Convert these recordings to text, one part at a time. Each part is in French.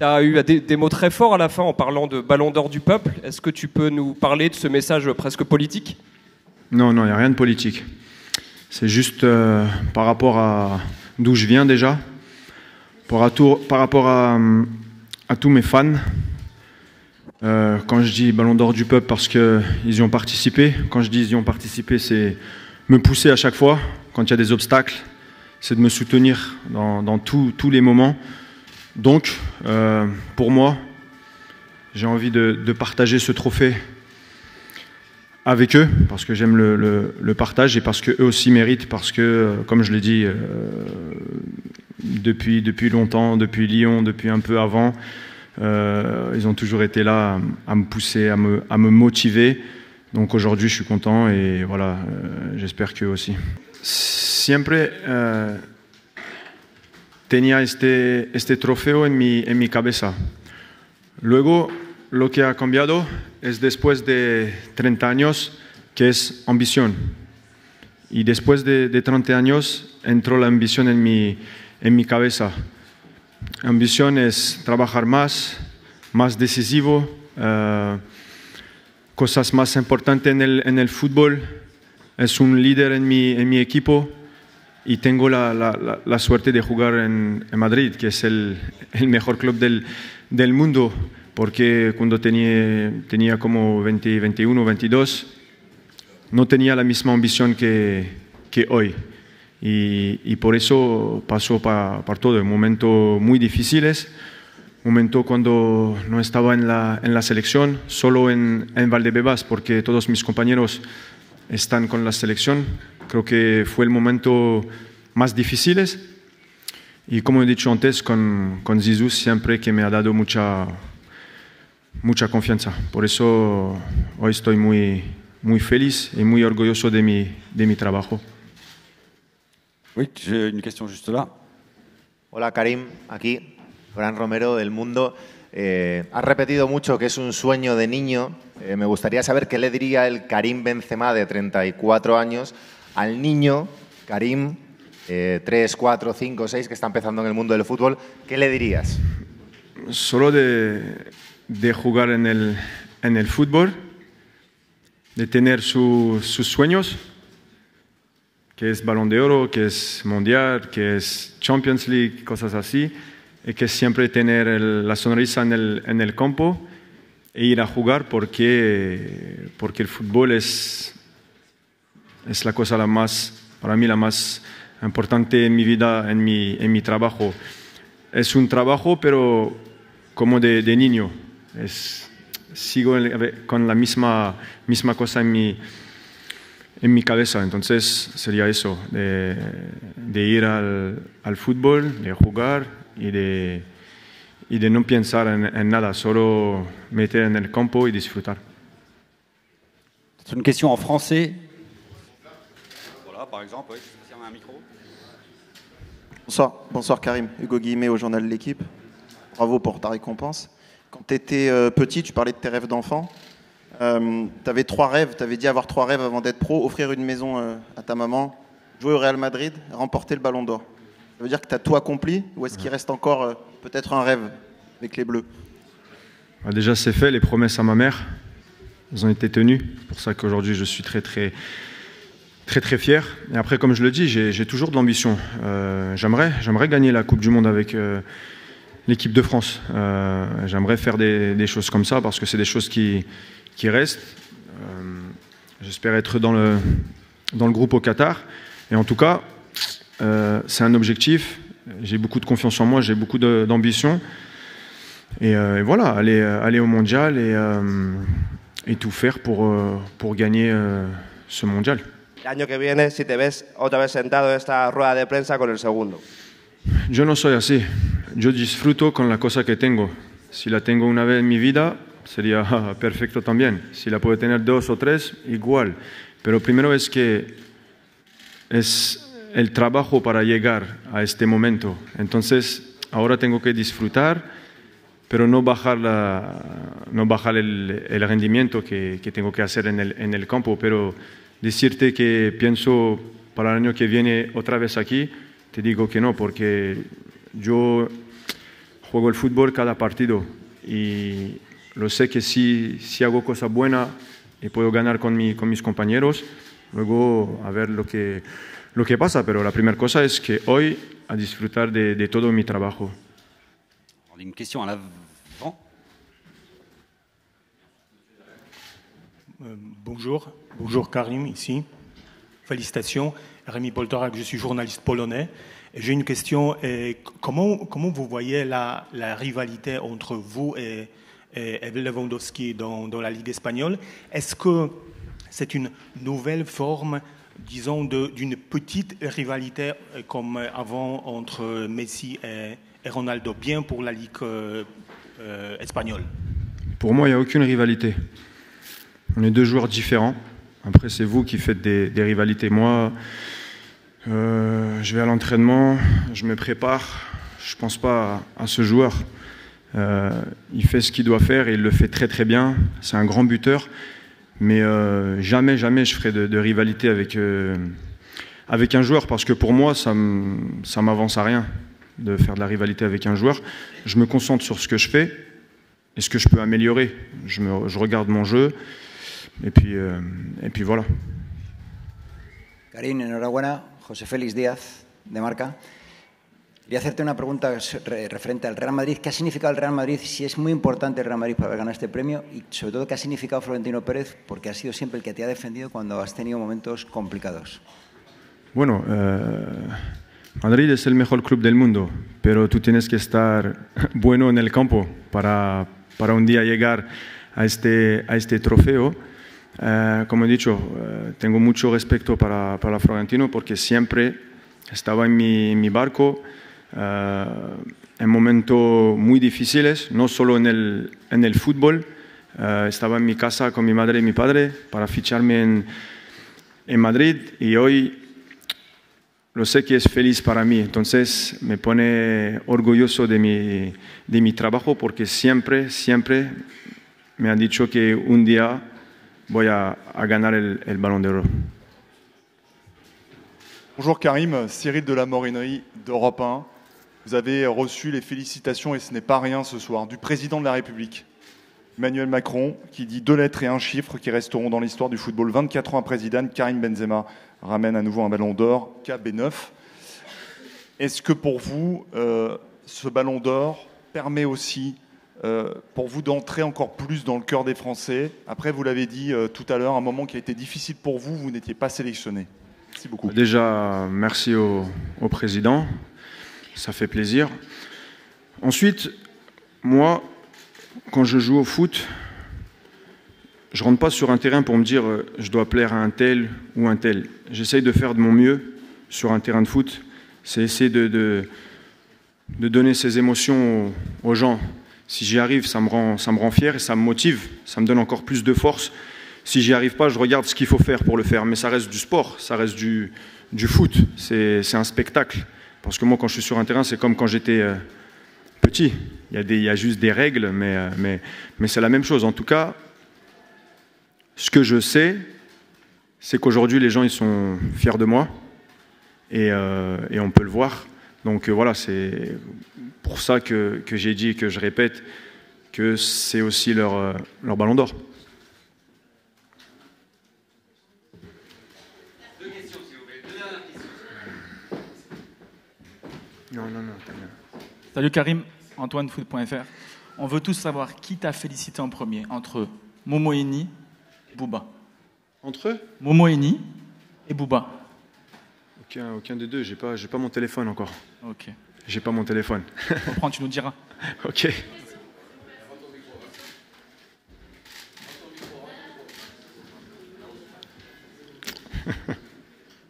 Tu as eu des mots très forts à la fin en parlant de Ballon d'Or du peuple. Est-ce que tu peux nous parler de ce message presque politique? Non, il n'y a rien de politique. C'est juste par rapport à d'où je viens déjà, par rapport à tous mes fans. Quand je dis Ballon d'Or du peuple, parce qu'ils y ont participé. Quand je dis ils y ont participé, c'est me pousser à chaque fois, quand il y a des obstacles. C'est de me soutenir dans tous les moments. Donc, pour moi, j'ai envie de partager ce trophée avec eux, parce que j'aime le partage et parce qu'eux aussi méritent, parce que, comme je l'ai dit, depuis longtemps, depuis Lyon, depuis un peu avant, ils ont toujours été là à me pousser, à me motiver. Donc aujourd'hui, je suis content et voilà, j'espère qu'eux aussi. Siempre tenía este trofeo en mi cabeza. Luego, lo que ha cambiado es después de 30 años, que es ambición. Y después de 30 años entró la ambición en mi cabeza. Ambición es trabajar más decisivo, cosas más importantes en el fútbol. Es un líder en mi equipo y tengo la suerte de jugar en Madrid, que es el mejor club del mundo, porque cuando tenía como 20, 21, 22, no tenía la misma ambición que hoy. Y por eso pasó por todo, momentos muy difíciles, momento cuando no estaba en la selección, solo en Valdebebas, porque todos mis compañeros están con la selección. Creo que fue el momento más difícil. Y como he dicho antes, con Zizou siempre que me ha dado mucha confianza. Por eso hoy estoy muy feliz y muy orgulloso de mi trabajo. Oui, j'ai une question juste là. Hola Karim, aquí, Fran Romero del Mundo. Has repetido mucho que es un sueño de niño. Me gustaría saber qué le diría el Karim Benzema de 34 años al niño Karim, 3, 4, 5, 6, que está empezando en el mundo del fútbol. ¿Qué le dirías? Solo de jugar en el fútbol, de tener sus sueños, que es Balón de Oro, que es Mundial, que es Champions League, cosas así, y que siempre tener la sonrisa en el campo e ir a jugar porque el fútbol es la cosa para mí la más importante en mi vida, en mi trabajo. Es un trabajo, pero como de niño. Sigo con la misma cosa en mi cabeza. Entonces sería eso, de ir al fútbol, de jugar y de no pensar en nada, solo meter en el campo y disfrutar. C'est une question en français. Voilà, par exemple, oui, si on a un micro. Bonsoir Karim, Hugo Guillemet au journal L'Équipe. Bravo pour ta récompense. Quand tu étais petit, tu parlais de tes rêves d'enfant. Tu avais 3 rêves, tu avais dit avoir 3 rêves avant d'être pro, offrir une maison à ta maman, jouer au Real Madrid, remporter le Ballon d'Or. Ça veut dire que tu as tout accompli ou est-ce qu'il reste encore peut-être un rêve avec les Bleus? Déjà c'est fait, les promesses à ma mère, elles ont été tenues. C'est pour ça qu'aujourd'hui je suis très fier. Et après, comme je le dis, j'ai toujours de l'ambition. J'aimerais gagner la Coupe du Monde avec l'équipe de France. J'aimerais faire des choses comme ça parce que c'est des choses qui restent. J'espère être dans le groupe au Qatar. Et en tout cas, c'est un objectif. J'ai beaucoup de confiance en moi, j'ai beaucoup d'ambition. Et voilà, aller au mondial et tout faire pour gagner ce mondial. El año que viene, si te ves otra vez sentado en esta rueda de prensa con el segundo. Yo no soy así. Yo disfruto con la cosa que tengo. Si la tengo una vez en mi vida, sería perfecto también. Si la puedo tener 2 o 3, igual. Pero primero es que es el trabajo para llegar a este momento. Entonces, ahora tengo que disfrutar, pero no bajar el rendimiento que tengo que hacer en el campo. Pero decirte que pienso para el año que viene otra vez aquí, te digo que no, porque yo juego el fútbol cada partido y lo sé que si hago cosas buenas y puedo ganar con mis compañeros, luego a ver lo que pasa, pero la primera cosa es que hoy a disfrutar de todo mi trabajo. Une question à l'avant. Bonjour Karim, ici. Félicitations, Rémi Poltorak, je suis journaliste polonais. J'ai une question, comment vous voyez la rivalité entre vous et Lewandowski dans la Ligue espagnole? Est-ce que c'est une nouvelle forme, disons, d'une petite rivalité comme avant entre Messi et Ronaldo, bien pour la Ligue espagnole? Pour moi, il n'y a aucune rivalité. On est deux joueurs différents. Après, c'est vous qui faites des rivalités. Moi, je vais à l'entraînement, je me prépare. Je ne pense pas à ce joueur. Il fait ce qu'il doit faire et il le fait très très bien. C'est un grand buteur. Mais jamais je ferai de rivalité avec un joueur parce que pour moi, ça m'avance à rien de faire de la rivalité avec un joueur. Je me concentre sur ce que je fais et ce que je peux améliorer. Je regarde mon jeu et puis voilà. Karim, enhorabuena. José Félix Díaz, de Marca. Quería hacerte una pregunta referente al Real Madrid. ¿Qué ha significado el Real Madrid? Si es muy importante el Real Madrid para haber ganado este premio y sobre todo qué ha significado Florentino Pérez porque ha sido siempre el que te ha defendido cuando has tenido momentos complicados. Bueno, Madrid es el mejor club del mundo, pero tú tienes que estar bueno en el campo para un día llegar a este trofeo. Como he dicho, tengo mucho respeto para Florentino porque siempre estaba en mi barco en momentos muy difíciles, no solo en el fútbol. Estaba en mi casa con mi madre y mi padre para ficharme en Madrid y hoy lo sé que es feliz para mí. Entonces me pone orgulloso de mi trabajo porque siempre me han dicho que un día voy a ganar el Ballon d'Or. Bonjour Karim, Cyril de la Morinerie d'Europe 1. Vous avez reçu les félicitations, et ce n'est pas rien ce soir, du président de la République, Emmanuel Macron, qui dit 2 lettres et un chiffre qui resteront dans l'histoire du football. 24 ans après Zidane, Karim Benzema ramène à nouveau un Ballon d'Or, KB9. Est-ce que pour vous, ce Ballon d'Or permet aussi pour vous d'entrer encore plus dans le cœur des Français? Après, vous l'avez dit tout à l'heure, un moment qui a été difficile pour vous, vous n'étiez pas sélectionné. Merci beaucoup. Déjà, merci au président, ça fait plaisir. Ensuite, moi, quand je joue au foot, je ne rentre pas sur un terrain pour me dire je dois plaire à un tel ou un tel. J'essaye de faire de mon mieux sur un terrain de foot. C'est essayer de donner ces émotions aux gens. Si j'y arrive, ça me rend fier et ça me motive, ça me donne encore plus de force. Si j'y arrive pas, je regarde ce qu'il faut faire pour le faire. Mais ça reste du sport, ça reste du foot. C'est un spectacle. Parce que moi, quand je suis sur un terrain, c'est comme quand j'étais petit. Il y a juste des règles, mais c'est la même chose. En tout cas, ce que je sais, c'est qu'aujourd'hui, les gens ils sont fiers de moi. Et on peut le voir. Donc voilà, c'est pour ça que j'ai dit et que je répète que c'est aussi leur Ballon d'Or. Deux questions, s'il vous plaît. Deux dernières questions. Non. Salut Karim, AntoineFoot.fr. On veut tous savoir qui t'a félicité en premier, entre Momo Eni et Booba. Entre eux? Momo Eni et Booba. Aucun des deux, j'ai pas mon téléphone encore. Ok. J'ai pas mon téléphone. Reprends, tu nous diras. Ok.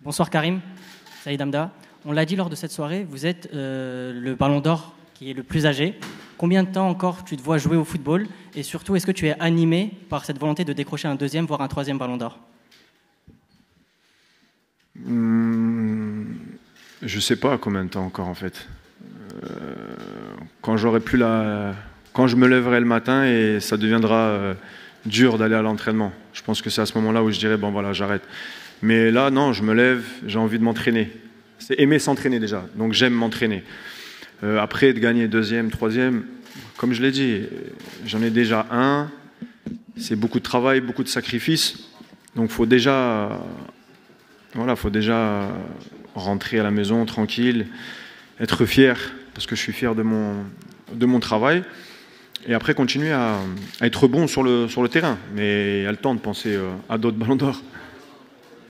Bonsoir Karim, Saïd Hamda. On l'a dit lors de cette soirée, vous êtes le Ballon d'Or qui est le plus âgé. Combien de temps encore tu te vois jouer au football? Et surtout, est-ce que tu es animé par cette volonté de décrocher un 2e, voire un 3e Ballon d'Or? Je sais pas combien de temps encore en fait. Quand je me lèverai le matin et ça deviendra dur d'aller à l'entraînement. Je pense que c'est à ce moment-là où je dirais bon voilà, j'arrête. Mais là non, je me lève, j'ai envie de m'entraîner. C'est aimer s'entraîner déjà, donc j'aime m'entraîner. Après, de gagner deuxième, troisième, comme je l'ai dit, j'en ai déjà un. C'est beaucoup de travail, beaucoup de sacrifices. Donc, faut déjà rentrer à la maison tranquille, être fier, parce que je suis fier de mon travail. Et après, continuer à être bon sur le terrain. Mais il y a le temps de penser à d'autres ballons d'or.